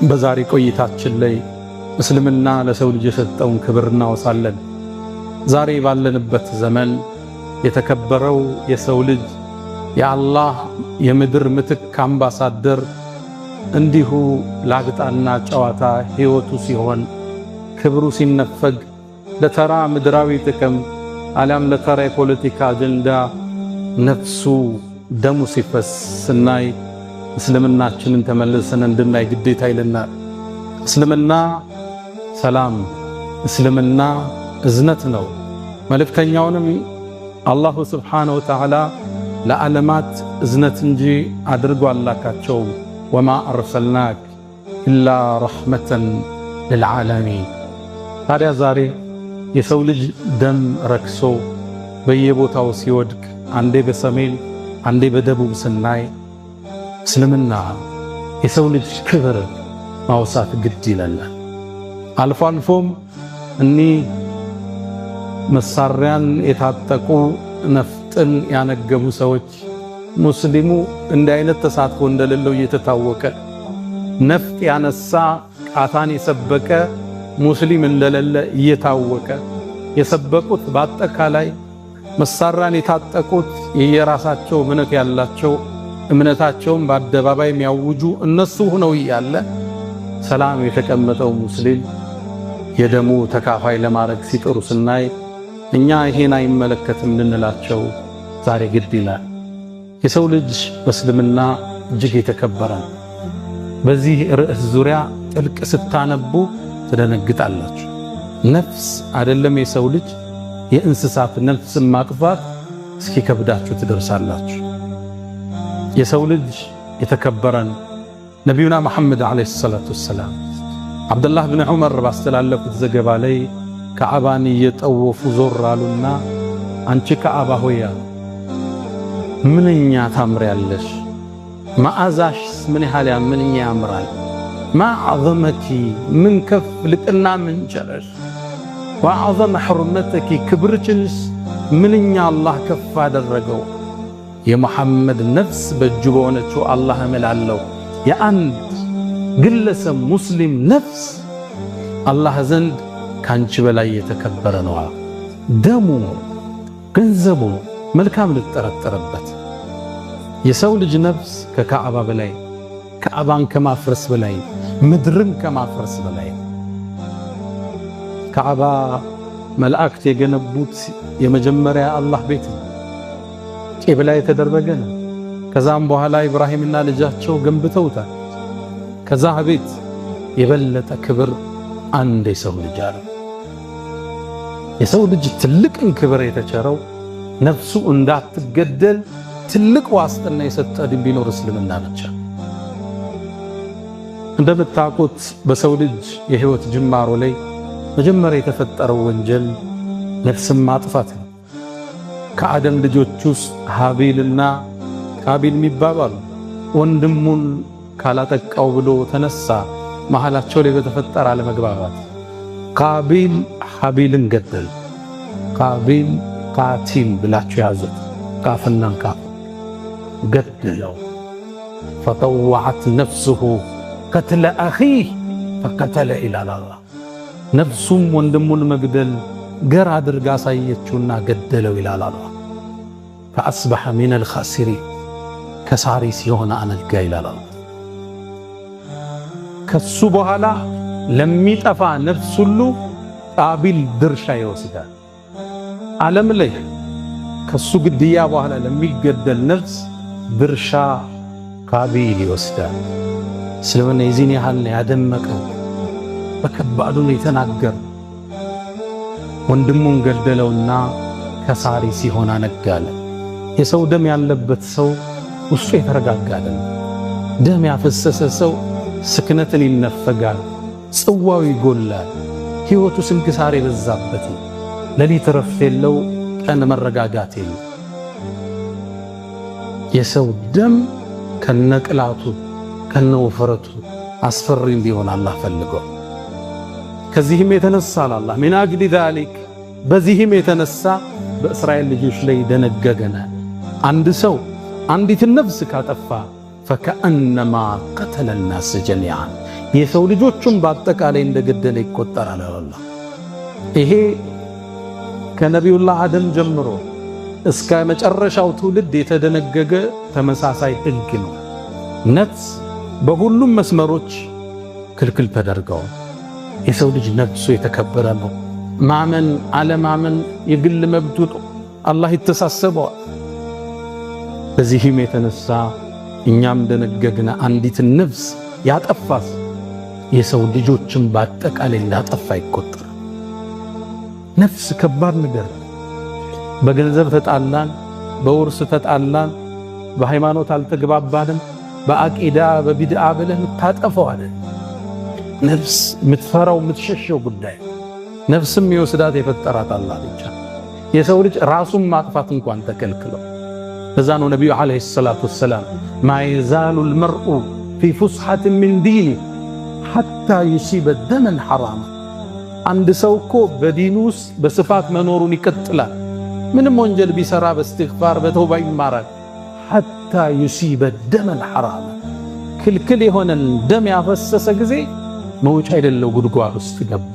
በዛሬ ቆይታችን ላይ እስልምና ለሰው ልጅ የሰጠውን ክብር እናወሳለን። ዛሬ ባለንበት ዘመን የተከበረው የሰው ልጅ የአላህ የምድር ምትክ አምባሳደር እንዲሁ ላግጣና ጨዋታ ሕይወቱ ሲሆን ክብሩ ሲነፈግ ለተራ ምድራዊ ጥቅም አሊያም ለተራ የፖለቲካ አጀንዳ ነፍሱ ደሙ ሲፈስ ስናይ እስልምናችንን ተመልሰን እንድናይ ግዴታ ይለናል። እስልምና ሰላም፣ እስልምና እዝነት ነው። መልእክተኛውንም አላሁ ስብሓነሁ ወተዓላ ለዓለማት እዝነት እንጂ አድርጎ አላካቸውም። ወማ አርሰልናክ ኢላ ረሕመተን ልልዓለሚን። ታዲያ ዛሬ የሰው ልጅ ደም ረክሶ በየቦታው ሲወድቅ አንዴ በሰሜን አንዴ በደቡብ ስናይ እስልምና የሰው ልጅ ክብር ማውሳት ግድ ይለናል። አልፎ አልፎም እኒህ መሳሪያን የታጠቁ ነፍጥን ያነገቡ ሰዎች ሙስሊሙ እንዲህ አይነት ተሳትፎ እንደሌለው እየተታወቀ ነፍጥ ያነሳ ቃታን የሰበቀ ሙስሊም እንደሌለ እየታወቀ የሰበቁት በአጠቃላይ መሳሪያን የታጠቁት የየራሳቸው እምነት ያላቸው እምነታቸውን በአደባባይ የሚያውጁ እነሱ ሆነው እያለ ሰላም የተቀመጠው ሙስሊም የደሙ ተካፋይ ለማድረግ ሲጥሩ ስናይ እኛ ይሄን አይመለከትም ልንላቸው ዛሬ ግድ ይላል። የሰው ልጅ በእስልምና እጅግ የተከበረ ነው። በዚህ ርዕስ ዙሪያ ጥልቅ ስታነቡ ትደነግጣላችሁ። ነፍስ አይደለም የሰው ልጅ የእንስሳት ነፍስን ማጥፋት እስኪከብዳችሁ ትደርሳላችሁ። የሰው ልጅ የተከበረ ነው። ነቢዩና መሐመድ ዓለይሂ ሰላቱ ወሰላም አብዱላህ ብን ዑመር ባስተላለፉት ዘገባ ላይ ከዓባን እየጠወፉ ዞር አሉና አንቺ ከዓባ ሆይ ምንኛ ታምሪያለሽ፣ መዓዛሽስ ምን ያህል ምንኛ ያምራል፣ ማዕዘመኪ ምን ከፍ ልቅና ምን ቸረሽ፣ ወአዕዘመ ሕርመተኪ ክብርችንስ ምንኛ አላህ ከፍ አደረገው። የመሐመድ ነፍስ በእጁ በሆነችው አላህ እምላለሁ የአንድ ግለሰብ ሙስሊም ነፍስ አላህ ዘንድ ካንቺ በላይ የተከበረ ነው። ደሙ፣ ገንዘቡ መልካም ልትጠረጠረበት የሰው ልጅ ነፍስ ከካዕባ በላይ፣ ካዕባን ከማፍረስ በላይ፣ ምድርን ከማፍረስ በላይ። ካዕባ መላእክት የገነቡት የመጀመሪያ አላህ ቤት ነው። ቂብላ የተደረገ ነው። ከዛም በኋላ ኢብራሂምና ልጃቸው ገንብተውታል። ከዛ ቤት የበለጠ ክብር አንድ የሰው ልጅ አለ። የሰው ልጅ ትልቅን ክብር የተቸረው ነፍሱ እንዳትገደል ትልቅ ዋስትና የሰጠ ድን ቢኖር እስልምና ብቻ። እንደምታውቁት በሰው ልጅ የህይወት ጅማሮ ላይ መጀመሪያ የተፈጠረው ወንጀል ነፍስን ማጥፋት ነው። ከአደም ልጆች ውስጥ ሃቢልና ቃቢል የሚባባሉ ወንድሙን ካላጠቃው ብሎ ተነሳ። መሃላቸው ላይ በተፈጠረ አለመግባባት ቃቢል ሃቢልን ገደል። ቃቢል ቃቲል ብላችሁ ያዙት፣ ቃፍና ቃፍ ገደለው። ፈጠወዐት ነፍሱሁ ቀትለ አኺህ ፈቀተለ ኢላላ። ነፍሱም ወንድሙን መግደል ገር አድርጋ አሳየችውና ገደለው ይላል አላህ። ፈአስበሐ ሚነል ኻሲሪን ከሳሪ ሲሆን አነጋ ይላል አላህ። ከሱ በኋላ ለሚጠፋ ነፍስ ሁሉ ቃቢል ድርሻ ይወስዳል። ዓለም ላይ ከሱ ግድያ በኋላ ለሚገደል ነፍስ ድርሻ ቃቢል ይወስዳል። እስልምና የዚህን ያህል ያደመቀው በከባዱ ነው የተናገረው። ወንድሙን ገደለውና ከሳሪ ሲሆን አነጋለ። የሰው ደም ያለበት ሰው ውስጡ የተረጋጋ አይደለም። ደም ያፈሰሰ ሰው ስክነትን ይነፈጋል፣ ጽዋው ይጎላል፣ ሕይወቱ ስንክሳር የበዛበት፣ ሌሊት ረፍት የለው፣ ቀን መረጋጋት የለው። የሰው ደም ከነቅላቱ ከነውፍረቱ አስፈሪ እንዲሆን አላህ ፈልገው። ከዚህም የተነሳ አላህ ሚን አጅሊ ዛሊክ በዚህም የተነሳ በእስራኤል ልጆች ላይ ደነገገና አንድ ሰው አንዲት ነፍስ ካጠፋ ፈከአነማ ቀተለ الناس ጀሚዓን የሰው ልጆችን በአጠቃላይ እንደገደለ ይቆጠራል አላህ። ይሄ ከነቢዩላህ አደም ጀምሮ እስከ መጨረሻው ትውልድ የተደነገገ ተመሳሳይ ሕግ ነው። ነፍስ በሁሉም መስመሮች ክልክል ተደርገዋል። የሰው ልጅ ነፍሱ የተከበረ ነው። ማመን አለማመን የግል መብቱ ነው። አላህ ይተሳሰበዋል። በዚህም የተነሳ እኛም ደነገግና አንዲትን ነፍስ ያጠፋስ የሰው ልጆችን በአጠቃላይ እንዳጠፋ ይቆጠራል። ነፍስ ከባድ ነገር። በገንዘብ ተጣላን፣ በውርስ ተጣላን፣ በሃይማኖት አልተግባባንም፣ በአቂዳ በቢድዓ ብለህ የምታጠፈው አለ። ነፍስ የምትፈራው የምትሸሸው ጉዳይ። ነፍስም የወስዳት የፈጠራት አላህ ብቻ። የሰው ልጅ ራሱን ማጥፋት እንኳን ተከልክለው። በዛ ነው ነቢዩ ዓለይሂ ሰላቱ ወሰላም ማ የዛሉ ልመርኡ ፊ ፉስሐት ምን ዲኒ ሐታ ዩሲበ ደመን ሐራማ። አንድ ሰው እኮ በዲኑ ውስጥ በስፋት መኖሩን ይቀጥላል። ምንም ወንጀል ቢሰራ በእስትግፋር በተውባ ይማራል። ሐታ ዩሲበ ደመን ሐራማ፣ ክልክል የሆነን ደም ያፈሰሰ ጊዜ መውጫ የሌለው ጉድጓድ ውስጥ ገባ፣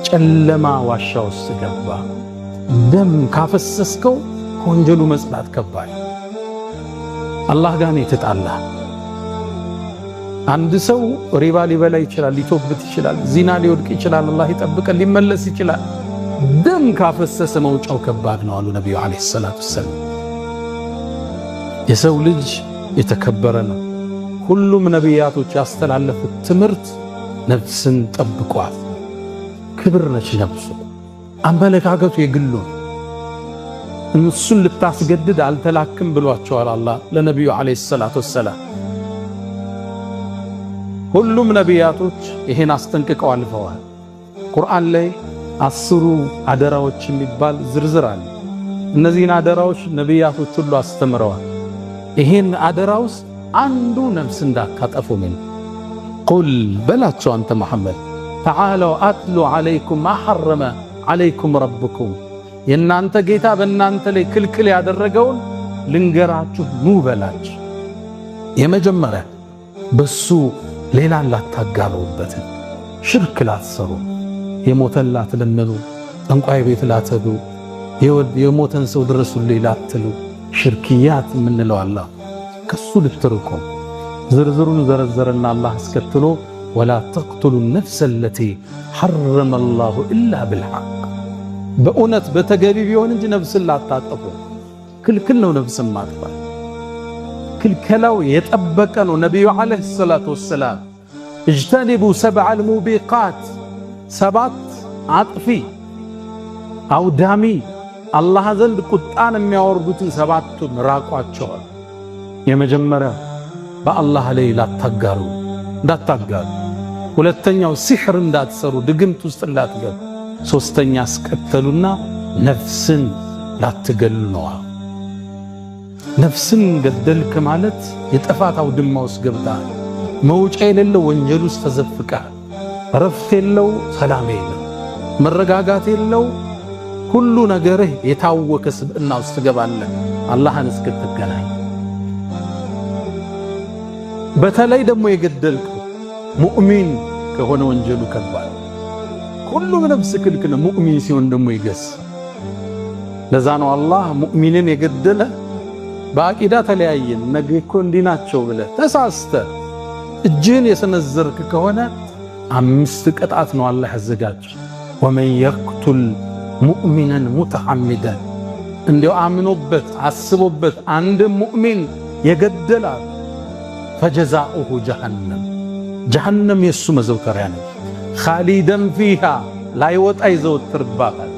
ጨለማ ዋሻ ውስጥ ገባ። ደም ካፈሰስከው ከወንጀሉ መጽዳት ከባድ። አላህ ጋር የተጣላ አንድ ሰው ሪባ ሊበላ ይችላል፣ ሊቶብት ይችላል፣ ዚና ሊወድቅ ይችላል፣ አላህ ይጠብቀን፣ ሊመለስ ይችላል። ደም ካፈሰሰ መውጫው ከባድ ነው አሉ ነቢዩ ዓለይሂ ሰላቱ ወሰላም። የሰው ልጅ የተከበረ ነው። ሁሉም ነቢያቶች ያስተላለፉት ትምህርት ነፍስን ጠብቋል። ክብር ነች ነፍሱ። አመለካከቱ የግሉ እሱን ልታስገድድ አልተላክም ብሏቸዋል አላህ ለነቢዩ ዓለይሂ ሰላቱ ወሰላም። ሁሉም ነቢያቶች ይሄን አስጠንቅቀው አልፈዋል። ቁርአን ላይ 10 አደራዎች የሚባል ዝርዝር አለ። እነዚህን አደራዎች ነቢያቶች ሁሉ አስተምረዋል። ይሄን አደራ ውስጥ አንዱ ነፍስ እንዳታጠፉ ምን ቁል በላቸው አንተ መሐመድ ተዓለው አትሉ ዓለይኩም ማ ሐረመ ዓለይኩም ረብኩም፣ የእናንተ ጌታ በእናንተ ላይ ክልክል ያደረገውን ልንገራችሁ ኑ በላችሁ። የመጀመሪያ በሱ ሌላን ላታጋሩበት፣ ሽርክ ላትሰሩ፣ የሞተን ላትለምኑ፣ ጠንቋይ ቤት ላትሄዱ፣ የሞተን ሰው ድረሱልኝ ላትሉ፣ ሽርክያት የምንለው አላህ ከሱ ልትርቁ። ዝርዝሩን ዘረዘረና አላህ አስከትሎ ወላ ተቅቱሉ ነፍሰ ለቲ ሐረመ አላሁ ኢላ ብልሐቅ፣ በእውነት በተገቢ ቢሆን እንጂ ነፍስን ላታጠፉ። ክልክል ነው ነፍስን ማጥፋት። ክልከላው የጠበቀ ነው። ነቢዩ ዓለይሂ ሰላቱ ወሰላም እጅተኒቡ ሰብዐል ሙቢቃት፣ 7 አጥፊ አውዳሚ አላህ ዘንድ ቁጣን የሚያወርዱትን 7ቱን ራቋቸዋል። የመጀመሪያ በአላህ ላይ ላታጋሩ እንዳታጋሩ፣ ሁለተኛው ሲሕር እንዳትሰሩ ድግምት ውስጥ እንዳትገቡ፣ ሶስተኛ አስከተሉና ነፍስን ላትገሉ ነው። ነፍስን ገደልክ ማለት የጥፋት አውድማ ውስጥ ገብተሃል። መውጫ የሌለው ወንጀል ውስጥ ተዘፍቀሃል። ረፍት የለው፣ ሰላም የለው፣ መረጋጋት የለው፣ ሁሉ ነገርህ የታወከ ስብዕና ውስጥ ትገባለህ አላህን እስክትገናኝ። በተለይ ደግሞ የገደልክ ሙእሚን ከሆነ ወንጀሉ ከባድ። ሁሉም ነፍስ ክልክል፣ ሙእሚን ሲሆን ደግሞ ይገስ። ለዛ ነው አላህ ሙእሚንን የገደለ በአቂዳ ተለያየን ነገ እኮ እንዲህ ናቸው ብለህ ተሳስተ እጅህን የሰነዘርክ ከሆነ 5 ቅጣት ነው አላህ ያዘጋጀ። ወመን የቅቱል ሙእሚነን ሙተዓሚደን፣ እንዲያው አምኖበት አስቦበት አንድ ሙእሚን የገደላል ፈጀዛኡሁ ጀሃነም፣ ጀሃነም የሱ መዘውተሪያ ነው። ኻሊደን ፊሃ ላይወጣ ይዘወትርባታል።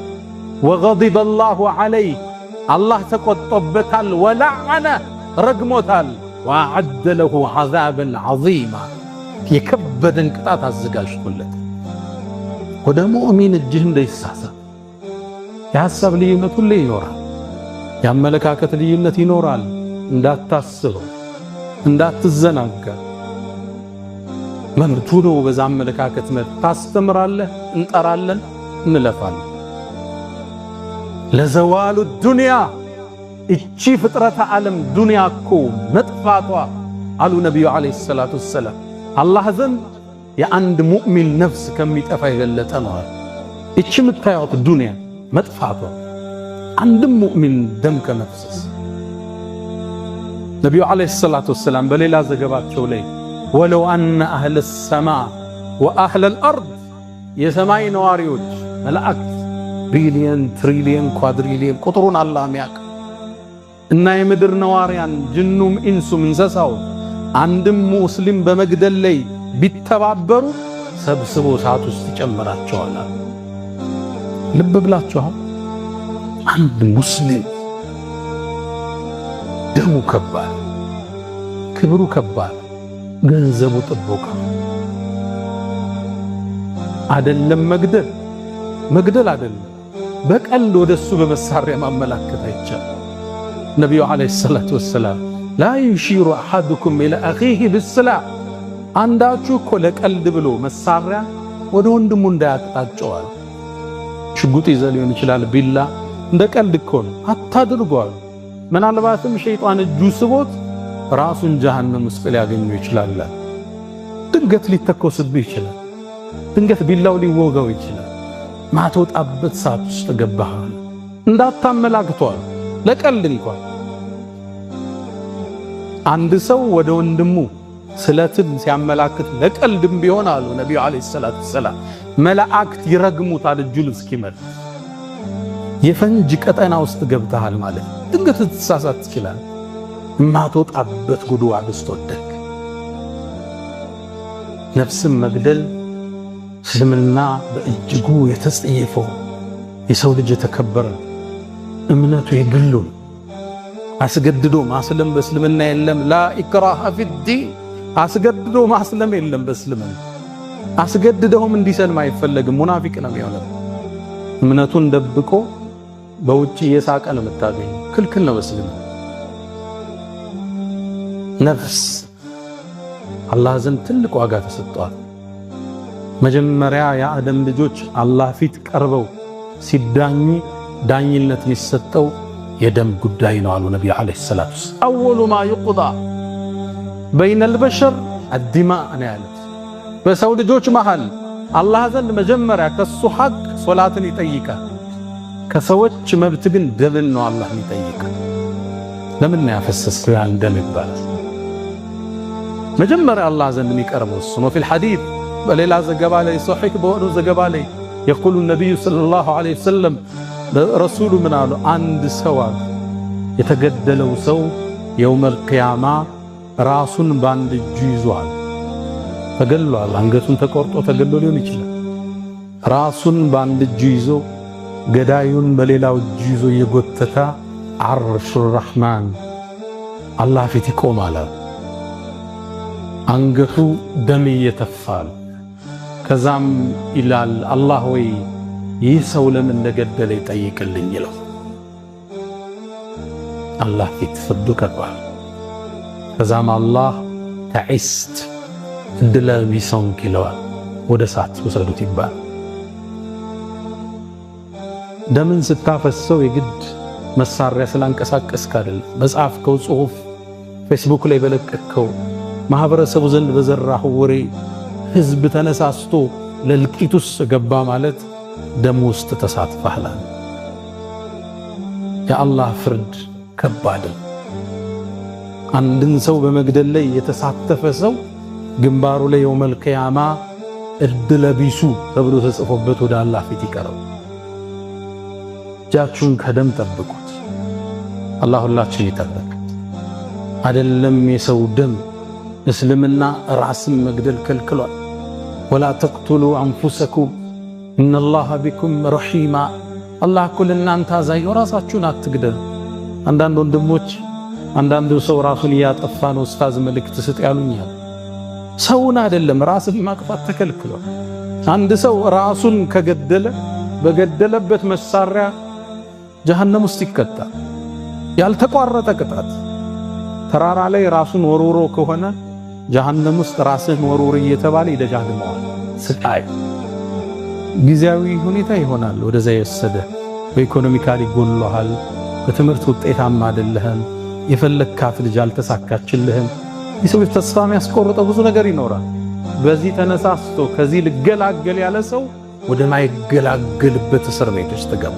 ወገዲበ አላሁ ዐለይህ አላህ ተቆጥቶበታል። ወለዐነ ረግሞታል። ወአዐደ ለሁ ዐዛበን ዐዚማ የከበደን ቅጣት አዘጋጅቶለት። ወደ ሙእሚን እጅህ እንዳይሳሳ። የሐሳብ ልዩነት ሁሌ ይኖራል። የአመለካከት ልዩነት ይኖራል። እንዳታስበው፣ እንዳትዘናጋ። መብቱ ነው። በዛ አመለካከት መብት ታስተምራለህ፣ እንጠራለን፣ እንለፋለን። ለዘዋሉ ዱንያ እቺ ፍጥረተ ዓለም ዱንያ እኮ መጥፋቷ አሉ ነቢዩ ዓለይሂ ሰላቱ ወሰላም አላህ ዘንድ የአንድ ሙእሚን ነፍስ ከሚጠፋ የበለጠ ነው። እቺ የምታዩት ዱንያ መጥፋቷ አንድም ሙእሚን ደም ከመፍሰስ ነቢዩ ዓለይሂ ሰላቱ ወሰላም በሌላ ዘገባቸው ላይ ወለው አነ አህለ ሰማ ወአህለ አልአርድ የሰማይ ነዋሪዎች መላእክት ቢሊየን ትሪሊየን ኳድሪሊየን ቁጥሩን አላህ የሚያውቅ እና የምድር ነዋሪያን ጅኑም ኢንሱም እንስሳው አንድም ሙስሊም በመግደል ላይ ቢተባበሩ ሰብስቦ እሳት ውስጥ ይጨምራቸዋል። ልብ ብላችኋል? አንድ ሙስሊም ደሙ ከባድ፣ ክብሩ ከባድ፣ ገንዘቡ ጥቦቃ አይደለም። መግደል አይደለም በቀልድ ወደሱ በመሳሪያ ማመላከት አይቻልም። ነቢዩ ዓለይሂ ሰላቱ ወሰላም ላ ዩሺሩ አሐዱኩም ኢላ አኺሂ ቢስላህ አንዳችሁ እኮ ለቀልድ ብሎ መሳሪያ ወደ ወንድሙ እንዳያቅጣጨዋል። ሽጉጥ ይዘህ ሊሆን ይችላል፣ ቢላ እንደ ቀልድ እኮ ነው አታድርጓል። ምናልባትም ሸይጣን እጁ ስቦት ራሱን ጀሃነም ውስጥ ሊያገኙ ይችላል። ድንገት ሊተኮስብህ ይችላል። ድንገት ቢላው ሊወጋው ይችላል። ማትወጣበት ሰዓት ውስጥ ገባህ እንዳታመላክቷል። ለቀልድ እንኳን አንድ ሰው ወደ ወንድሙ ስለትን ሲያመላክት ለቀልድም ቢሆን አሉ ነቢዩ ዓለይሂ ሰላቱ ወሰላም መላእክት ይረግሙታል እጁን እስኪመልስ። የፈንጅ ቀጠና ውስጥ ገብተሃል ማለት ድንገት ትሳሳት ትችላል። ማትወጣበት ጉድጓድ ውስጥ ወደቅ። ነፍስን መግደል እስልምና በእጅጉ የተጸየፈው የሰው ልጅ የተከበረ እምነቱ የግሉ አስገድዶ ማስለም በእስልምና የለም። ላ ኢክራሃ ፊዲን አስገድዶ ማስለም የለም በእስልምና። አስገድደውም እንዲሰልም አይፈለግም። ሙናፊቅ ነው የሚሆነው። እምነቱን ደብቆ በውጭ እየሳቀ ነው የምታገኝ። ክልክል ነው በእስልምና። ነፍስ አላህ ዘንድ ትልቅ ዋጋ ተሰጥቷል። መጀመሪያ የአደም ልጆች አላህ ፊት ቀርበው ሲዳኙ ዳኝነት የሚሰጠው የደም ጉዳይ ነው አሉ ነቢዩ ዓለይሂ ሰላቱ ወሰላም። አወሉ ማ ይቁዳ በይነል በሸር አዲማእ ነው ያሉት። በሰው ልጆች መሃል አላህ ዘንድ መጀመሪያ ከሱ ሐቅ ሶላትን ይጠይቃል። ከሰዎች መብት ግን ደምን ነው አላህ ይጠይቃል። ለምን ነው ያፈሰስከው ያን ደም ይባላል። መጀመሪያ አላህ ዘንድ የሚቀርበው እሱ ነው። ፊል ሐዲስ በሌላ ዘገባ ላይ ሶሒህ በሆነ ዘገባ ላይ የቁሉ ነቢዩ ሰለላሁ ዐለይሂ ወሰለም ረሱሉ ምን አሉ? አንድ ሰው የተገደለው ሰው የውመል ቂያማ ራሱን በአንድ እጁ ይዟል። ተገሏል። አንገቱን ተቆርጦ ተገሎ ሊሆን ይችላል። ራሱን በአንድ እጁ ይዞ ገዳዩን በሌላው እጁ ይዞ እየጎተተ አርሹ ረሕማን አላህ ፊት ይቆማል። አንገቱ ደም እየተፋል። ከዛም ይላል አላህ ወይ ይህ ሰው ለምን እንደገደለ ይጠይቅልኝ ይለው። አላህ ፊት ፍርዱ ቀርቧል። ከዛም አላህ ተዒስት እድለ ቢሰውንክ ይለዋል። ወደ እሳት ውሰዱት ይባል። ደምን ስታፈሰው የግድ መሳሪያ ስላንቀሳቀስክ አይደለም። በጻፍከው ጽሑፍ፣ ፌስቡክ ላይ በለቀቅከው፣ ማህበረሰቡ ዘንድ በዘራህ ወሬ ህዝብ ተነሳስቶ ለልቂት ውስጥ ገባ ማለት ደም ውስጥ ተሳትፈሃል። የአላህ ፍርድ ከባድ። አንድን ሰው በመግደል ላይ የተሳተፈ ሰው ግንባሩ ላይ የውመል ቂያማ እድለ ቢሱ ተብሎ ተጽፎበት ወደ አላህ ፊት ይቀርባል። እጃችሁን ከደም ጠብቁት። አላህ ሁላችን ይጠብቅ። አይደለም የሰው ደም እስልምና ራስን መግደል ከልክሏል። ወላ ተቅቱሉ አንፉሰኩም ኢነላሃ ቢኩም ረሒማ አላህ እኮ ለእናንተ አዛኝ ነው፣ ራሳችሁን አትግደሉ። አንዳንድ ወንድሞች አንዳንዱ ሰው ራሱን እያጠፋ ነው ኡስታዝ መልእክት ስጥ ያሉኛል። ሰውን አይደለም ራስን ማጥፋት ተከልክሏል። አንድ ሰው ራሱን ከገደለ በገደለበት መሳሪያ ጀሃነም ውስጥ ይቀጣል። ያልተቋረጠ ቅጣት። ተራራ ላይ ራሱን ወርውሮ ከሆነ ጀሃነም ውስጥ ራስህን ወርውር እየተባለ ይደጃግመዋል። ስቃይ ጊዜያዊ ሁኔታ ይሆናል። ወደዛ የወሰደ በኢኮኖሚካሊ ጎልሏል። በትምህርት ውጤታማ አይደለህም። የፈለግካት ልጅ አልተሳካችልህም። የሰው ተስፋ የሚያስቆርጠው ብዙ ነገር ይኖራል። በዚህ ተነሳስቶ ከዚህ ልገላገል ያለ ሰው ወደ ማይገላገልበት እስር ቤት ውስጥ ገባ።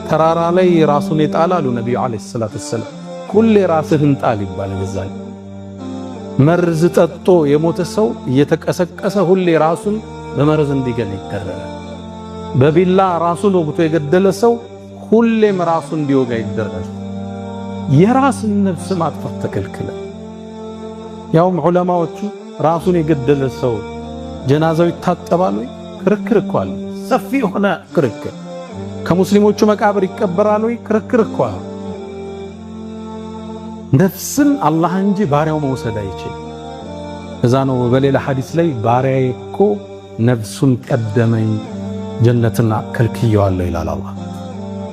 ተራራ ላይ ራሱን የጣላሉ ነብዩ አለይሂ ሰላቱ ወሰለም። ሁሌ ራስህን ጣል ይባላል። እዛኝ መርዝ ጠጥቶ የሞተ ሰው እየተቀሰቀሰ ሁሌ ራሱን በመርዝ እንዲገል ይደረጋል። በቢላ ራሱን ወግቶ የገደለ ሰው ሁሌም ራሱ እንዲወጋ ይደረጋል። የራስን ነፍስ ማጥፋት ተከልክለ። ያውም ዑለማዎቹ ራሱን የገደለ ሰው ጀናዛው ይታጠባል ወይ? ክርክር እኮ አለ። ሰፊ የሆነ ክርክር። ከሙስሊሞቹ መቃብር ይቀበራል ወይ? ክርክር እኮ አለ። ነፍስን አላህ እንጂ ባሪያው መውሰድ አይችልም። እዛ ነው በሌላ ሐዲስ ላይ ባሪያዬ እኮ ነፍሱን ቀደመኝ ጀነትና ከልክየዋለሁ ይላል አላህ።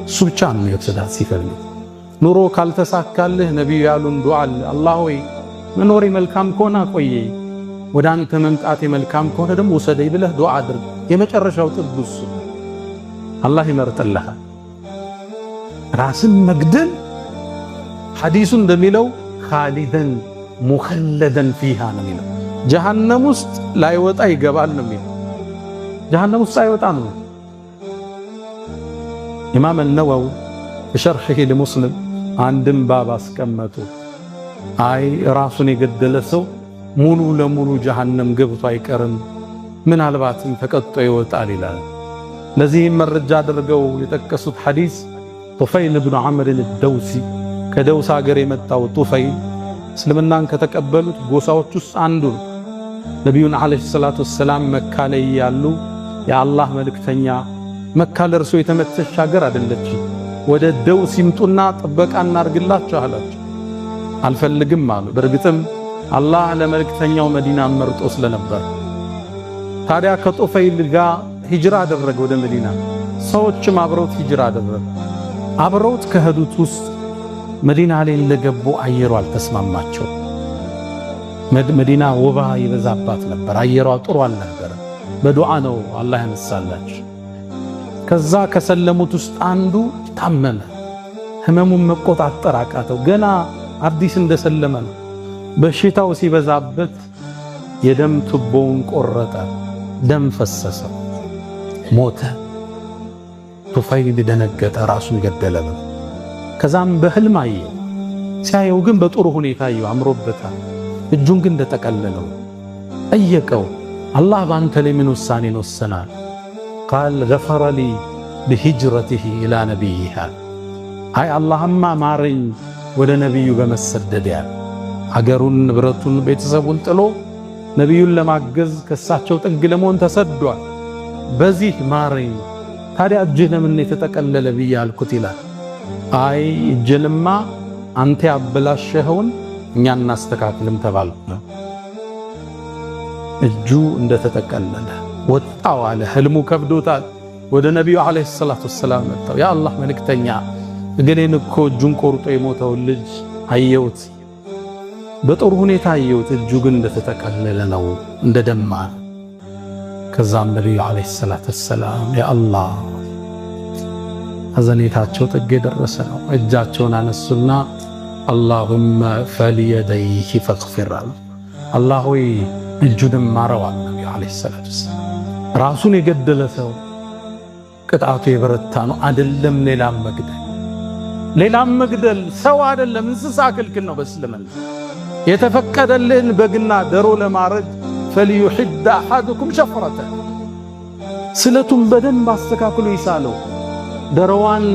እሱ ብቻ ነው የወሰዳት ሲፈልግ። ኑሮ ካልተሳካልህ ነብዩ ያሉን ዱዓ አለ። አላህ ሆይ መኖሬ መልካም ከሆነ ቆየኝ፣ ወደ አንተ መምጣቴ መልካም ከሆነ ደግሞ ውሰደኝ ብለህ ዱዓ አድርግ። የመጨረሻው ጥግ እሱ አላህ ይመርጥልሃል። ራስን መግደል ሐዲሱ እንደሚለው ኻሊደን ሙኸለደን ፊሃ ነው የሚለው። ጀሃነም ውስጥ ላይወጣ ይገባል ነው የሚለው። ጀሃነም ውስጥ አይወጣ ነው። ኢማም ነወዊ በሸርሒሂ ለሙስሊም አንድም ባብ አስቀመጡ። አይ ራሱን የገደለ ሰው ሙሉ ለሙሉ ጀሃነም ገብቶ አይቀርም፣ ምናልባትም ተቀጦ ይወጣል ይላል። ለዚህም መረጃ አድርገው የጠቀሱት ሐዲስ ጡፈይል ብኑ ዐምር አልደውሲ ከደውስ ሀገር የመጣው ጡፈይል እስልምናን ከተቀበሉት ጎሳዎች ውስጥ አንዱ ነው። ነቢዩን ዓለይሂ ሰላቱ ወሰላም መካ ላይ ያሉ የአላህ መልእክተኛ መካ ለእርሶ የተመቸች ሀገር አይደለችም፣ ወደ ደውስ ይምጡና ጥበቃ እናርግላቸው አላቸው። አልፈልግም አሉ። በእርግጥም አላህ ለመልእክተኛው መዲናን መርጦ ስለነበር ታዲያ ከጡፈይል ጋር ሂጅራ አደረገ ወደ መዲና። ሰዎችም አብረውት ሂጅራ አደረገ። አብረውት ከሄዱት ውስጥ መዲና ላይ እንደገቡ አየሯ አልተስማማቸው። መዲና ወባ ይበዛባት ነበር። አየሯ ጥሩ አልነበረ። በዱዓ ነው አላህ ያነሳላቸው። ከዛ ከሰለሙት ውስጥ አንዱ ታመመ። ህመሙን መቆጣጠር አቃተው። ገና አዲስ እንደሰለመ ነው። በሽታው ሲበዛበት የደም ቱቦውን ቆረጠ። ደም ፈሰሰ፣ ሞተ። ጡፈይል ደነገጠ፣ ራሱን ገደለ። ከዛም በህልም አየው። ሲያየው ግን በጥሩ ሁኔታ አየው፣ አምሮበታል። እጁን ግን እንደተቀለለው ጠየቀው፣ አላህ ባንተ ላይ ምን ውሳኔን ወሰናል? ቃል ገፈረ ሊ ቢሂጅረቲሂ ኢላ ነቢይሃ። አይ አላህማ ማረኝ ወደ ነቢዩ በመሰደድ ያለ ሀገሩን፣ ንብረቱን፣ ቤተሰቡን ጥሎ ነቢዩን ለማገዝ ከሳቸው ጥግ ለመሆን ተሰዷል። በዚህ ማረኝ። ታዲያ እጅህ ለምን የተጠቀለለ ብዬ አልኩት ይላል። አይ እጅንማ አንተ ያበላሸኸውን እኛ እናስተካክልም ተባልኩ። እጁ እንደተጠቀለለ ወጣው አለ። ህልሙ ከብዶታል። ወደ ነቢዩ ዓለይሂ ሰላቱ ወሰላም መጣው። ያ አላህ መልእክተኛ እገሌን እኮ እጁን ቆርጦ የሞተውን ልጅ አየሁት፣ በጥሩ ሁኔታ አየሁት፣ እጁ ግን እንደተጠቀለለ ነው፣ እንደደማ። ከዛም ነቢዩ ዓለይሂ ሰላቱ ወሰላም ያ አላህ ሐዘኔታቸው ጥግ የደረሰ ነው። እጃቸውን አነሱና አላሁመ ፈሊየደይሂ ፈግፊር አሉ። አላህ ሆይ እጁንም ማረዋል። ነቢዩ ዓለይሂ ሰላቱ ወሰላም ራሱን የገደለ ሰው ቅጣቱ የበረታ ነው። አይደለም ሌላም መግደል ሰው አይደለም እንስሳ ክልክል ነው። በእስልምና የተፈቀደልህን በግና ደሮ ለማረድ ፈልዩሕድ አሐዱኩም ሸፍረተ፣ ስለቱን በደንብ አስተካክሎ ይሳለው። ደሮዋን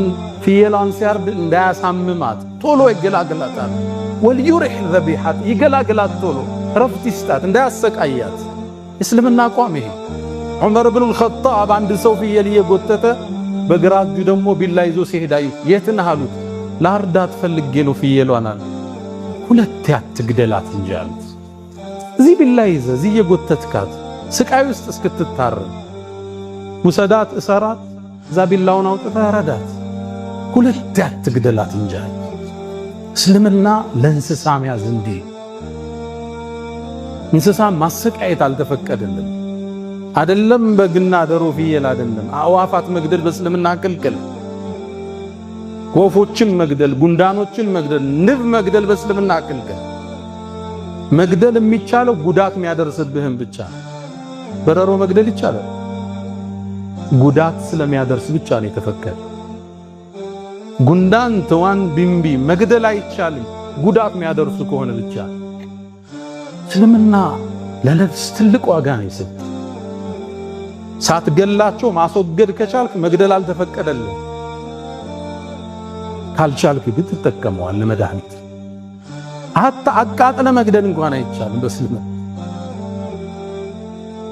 ፍየሏን ሲያርድ እንዳያሳምማት ቶሎ ይገላግላታል። ወልዩሪሕ ዘቢሐት ይገላግላት፣ ቶሎ ረፍት ይስጣት፣ እንዳያሰቃያት። እስልምና አቋም ይሄ። ዑመር ብኑል ኸጣብ አንድ ሰው ፍየል እየጎተተ በግራ እጁ ደግሞ ቢላ ይዞ ሲሄድ አዩ። የት ነህ አሉት። ላርዳት ፈልጌ ነው ፍየሏን አለ። ሁለት አትግደላት እንጂ አሉት። እዚህ ቢላ ይዘህ እዚህ እየጎተትካት ስቃይ ውስጥ እስክትታረም ውሰዳት፣ እሰራት፣ እዛ ቢላውን አውጥተህ ረዳት። ሁለት አትግደላት እንጂ አለ። እስልምና ለእንስሳ መያዝ እንዲህ እንስሳ ማሰቃየት አልተፈቀደልም። አይደለም በግና ደሮ ፍየል አይደለም አዋፋት መግደል በእስልምና ክልክል። ወፎችን መግደል፣ ጉንዳኖችን መግደል፣ ንብ መግደል በእስልምና ክልክል። መግደል የሚቻለው ጉዳት የሚያደርስብህን ብቻ። በረሮ መግደል ይቻላል፣ ጉዳት ስለሚያደርስ ብቻ ነው የተፈቀደ። ጉንዳን፣ ትዋን፣ ቢምቢ መግደል አይቻልም፣ ጉዳት የሚያደርሱ ከሆነ ብቻ። እስልምና ለነፍስ ትልቅ ዋጋ ነው የሰጠ። ሳትገላቸው ማስወገድ ከቻልክ መግደል አልተፈቀደልህ። ካልቻልክ ግን ትጠቀመዋለህ መድኃኒት። ሀታ አቃጥለ መግደል እንኳን አይቻልም በእስልምና።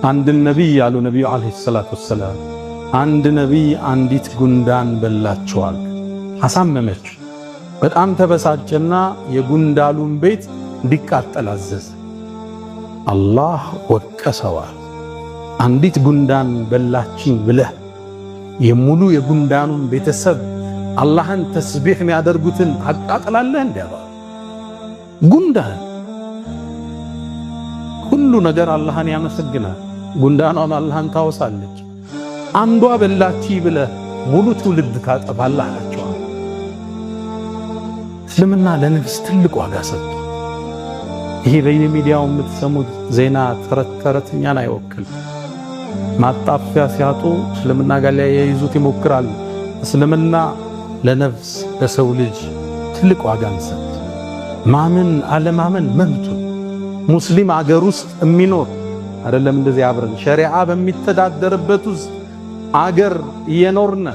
አንድ ነቢይ ያሉ ነቢዩ ዓለይሂ ሰላቱ ወሰላም አንድ ነቢይ አንዲት ጉንዳን በላቸዋል፣ አሳመመችው። በጣም ተበሳጨና የጉንዳሉን ቤት እንዲቃጠል አዘዘ። አላህ ወቀሰዋል። አንዲት ጉንዳን በላችኝ ብለህ የሙሉ የጉንዳኑን ቤተሰብ አላህን ተስቢህ የሚያደርጉትን አቃጥላለህ እንዴ? ጉንዳን ሁሉ ነገር አላህን ያመሰግናል፣ ጉንዳኗም አላህን ታወሳለች። አንዷ በላች ብለህ ሙሉ ትውልድ ታጠፋለህ አላቸው። እስልምና ለነፍስ ትልቅ ዋጋ ሰጥቷል። ይሄ በየሚዲያው የምትሰሙት ዜና ተረት ተረት እኛን አይወክልም። ማጣፊያ ሲያጡ እስልምና ጋር ሊያያይዙት ይሞክራሉ። እስልምና ለነፍስ ለሰው ልጅ ትልቅ ዋጋን ሰጥ። ማመን አለማመን መብቱ። ሙስሊም አገር ውስጥ የሚኖር አይደለም እንደዚህ አብረን ሸሪዓ በሚተዳደርበት ውስጥ አገር እየኖርነ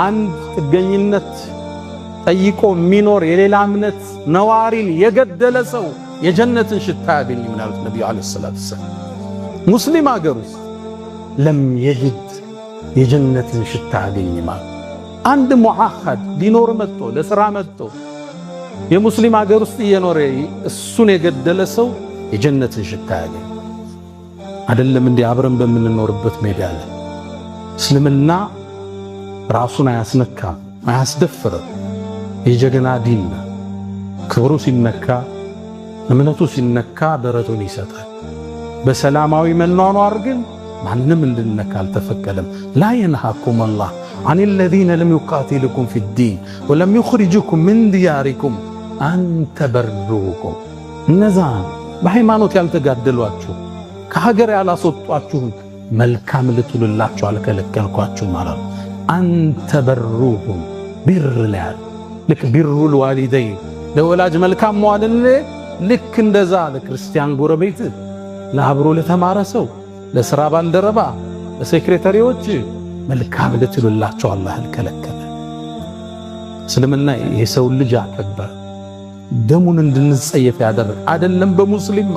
አንድ ጥገኝነት ጠይቆ የሚኖር የሌላ እምነት ነዋሪን የገደለ ሰው የጀነትን ሽታ ያገኝም ማለት ነብዩ አለይሂ ሰላቱ ወሰለም። ሙስሊም አገር ውስጥ ለም የጅድ የጀነትን ሽታ ያገኝም። አንድ ሙዓሃድ ሊኖር መጥቶ ለሥራ መጥቶ የሙስሊም አገር ውስጥ እየኖረ እሱን የገደለ ሰው የጀነትን ሽታ ያገኝ አይደለም እንዴ? አብረን በምንኖርበት ሜዳ ላይ እስልምና ራሱን አያስነካ አያስደፍር። የጀግና ዲን ክብሩ ሲነካ እምነቱ ሲነካ ደረቱን ይሰጣል። በሰላማዊ መኗኗር ግን ማንም እንድነካ አልተፈቀደም። ላ የንሃኩም አላህ عن الذين لم يقاتلكم في الدين ولم يخرجكم من دياركم أن تبروكم እነዛን በሃይማኖት ያልተጋደሏችሁ ከሀገር ያላስወጧችሁ መልካም ልትሉላችሁ አልከለከልኳችሁ ማለት ነው። አንተ በሩሁም ቢር ላይ ልክ ቢሩል ዋሊደይ ለወላጅ መልካም መዋልን ልክ እንደዛ ለክርስቲያን ጎረቤት ለአብሮ ለተማረ ሰው ለሥራ ባልደረባ ለሴክሬታሪዎች መልካም ልትሉላችሁ አላህ አልከለከለ። እስልምና የሰው ልጅ አከበረ፣ ደሙን እንድንጸየፍ ያደረገ አይደለም። በሙስሊም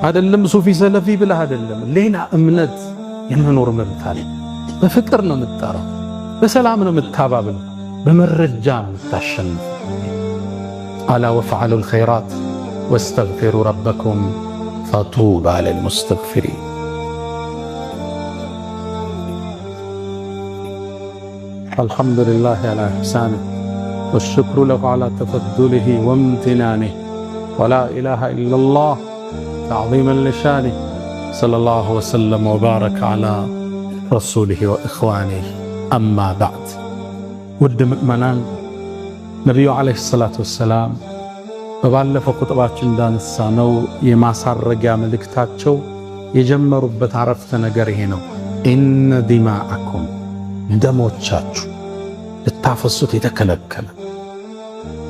አይደለም ሱፊ ሰለፊ ብለህ አይደለም ሌላ እምነት የመኖር መብት አለ። በፍቅር ነው የምትጠራው፣ በሰላም ነው የምታባብል፣ በመረጃ ነው የምታሸንፍ። አላ ወፈዐሉል ኸይራት ወስተግፊሩ ረበኩም ፈጡባ ለልሙስተግፊሪን። الحمد لله على إحسانه والشكر له على تفضله وامتنانه ولا إله إلا الله تعظيما لشانه صلى الله وسلم وبارك على رسوله وإخوانه أما بعد ود مؤمنان نبي عليه الصلاة والسلام በባለፈው ቁጥባችን እንዳነሳነው የማሳረጊያ መልእክታቸው የጀመሩበት አረፍተ ነገር ይሄ ነው። ኢነ ዲማአኩም ደሞቻችሁ ልታፈሱት የተከለከለ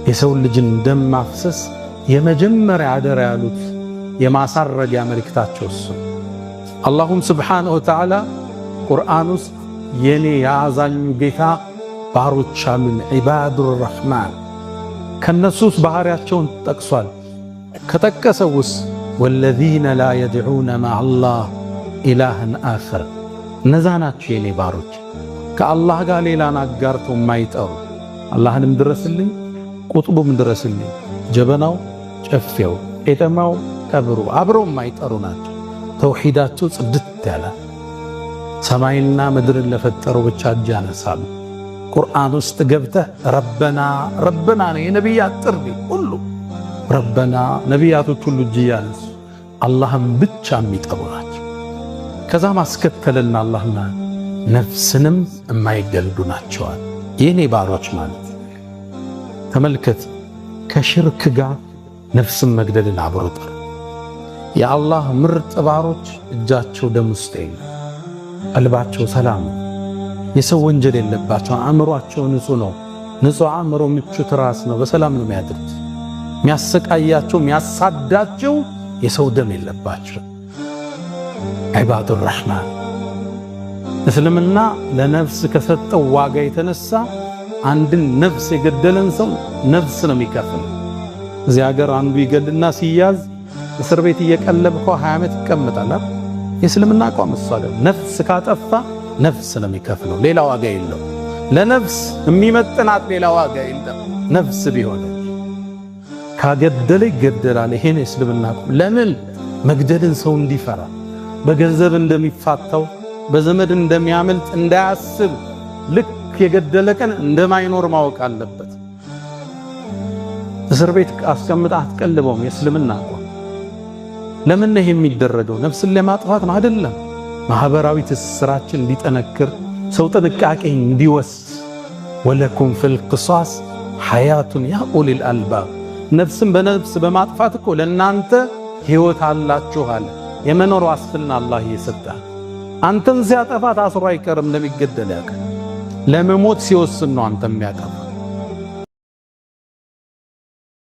የሰው ልጅን ደም ማፍሰስ የመጀመሪያ አደራ ያሉት የማሳረጊያ መልእክታቸው እሱ። አላሁም ስብሓነሁ ወተዓላ ቁርአን ውስጥ የኔ የአዛኙ ጌታ ባሮች አሉኝ ዒባዱር ረሕማን ከነሱስ ባህሪያቸውን ጠቅሷል። ከጠቀሰው ውስጥ ወለዚነ ላ የድዑነ መዐላህ ኢላሃን አኸር እነዛ ናቸው የኔ ባሮች ከአላህ ጋር ሌላን አጋርተው የማይጠሩ አላህንም ድረስልኝ ቁጥቡም ድረስልኝ ጀበናው ጨፌው ቄጠማው ቀብሩ አብረው የማይጠሩ ናቸው። ተውሂዳቸው ጽድት ያለ ሰማይና ምድርን ለፈጠረው ብቻ እጅ ያነሳሉ። ቁርአን ውስጥ ገብተህ ረበና ረበና ነው የነቢያት ጥሪ ሁሉ ረበና ነቢያቶች ሁሉ እጅ ያነሱ አላህም ብቻ የሚጠሩ ናቸው። ከዛ ማስከተልና አላህና ነፍስንም የማይገሉ ናቸዋል የኔ ባሮች ማለት። ተመልከት ከሽርክ ጋር ነፍስን መግደልን አብሮታል። የአላህ ምርጥ ባሮች እጃቸው ደም ውስጥ የለም፣ ቀልባቸው ሰላም ነው፣ የሰው ወንጀል የለባቸው፣ አእምሯቸው ንጹህ ነው። ንጹህ አእምሮ ምቹ ትራስ ነው፣ በሰላም ነው የሚያድሩት። የሚያሰቃያቸው የሚያሳዳቸው የሰው ደም የለባቸው ዒባዱር ረሕማን። እስልምና ለነፍስ ከሰጠው ዋጋ የተነሳ አንድን ነፍስ የገደለን ሰው ነፍስ ነው የሚከፍል። እዚህ ሀገር አንዱ ይገልና ሲያዝ እስር ቤት እየቀለብከው 20 ዓመት ይቀመጣል። የእስልምና አቋም እሱ አይደለም። ነፍስ ካጠፋ ነፍስ ነው የሚከፍለው፣ ሌላ ዋጋ የለው። ለነፍስ የሚመጥናት ሌላ ዋጋ የለም። ነፍስ ቢሆን ካገደለ ይገደላል። ይሄን የእስልምና አቋም። ለምን መግደልን ሰው እንዲፈራ፣ በገንዘብ እንደሚፋታው በዘመድ እንደሚያመልጥ እንዳያስብ፣ ልክ የገደለ ቀን እንደማይኖር ማወቅ አለበት። እስር ቤት አስቀምጣ አትቀልበውም። የእስልምና አቋም ለምን ነው የሚደረገው? ነፍስን ለማጥፋት ነው አይደለም። ማህበራዊ ትስስራችን እንዲጠነክር፣ ሰው ጥንቃቄ እንዲወስድ። ወለኩም ፊል ቂሳስ ሐያቱን ያ ኡሊል አልባብ። ነፍስን በነፍስ በማጥፋት እኮ ለእናንተ ሕይወት አላችሁ አለ። የመኖር ዋስትና አላህ እየሰጠህ። አንተን ሲያጠፋ ታስሮ አይቀርም እንደሚገደል ያውቃል። ለመሞት ሲወስን ነው አንተ የሚያጠፋ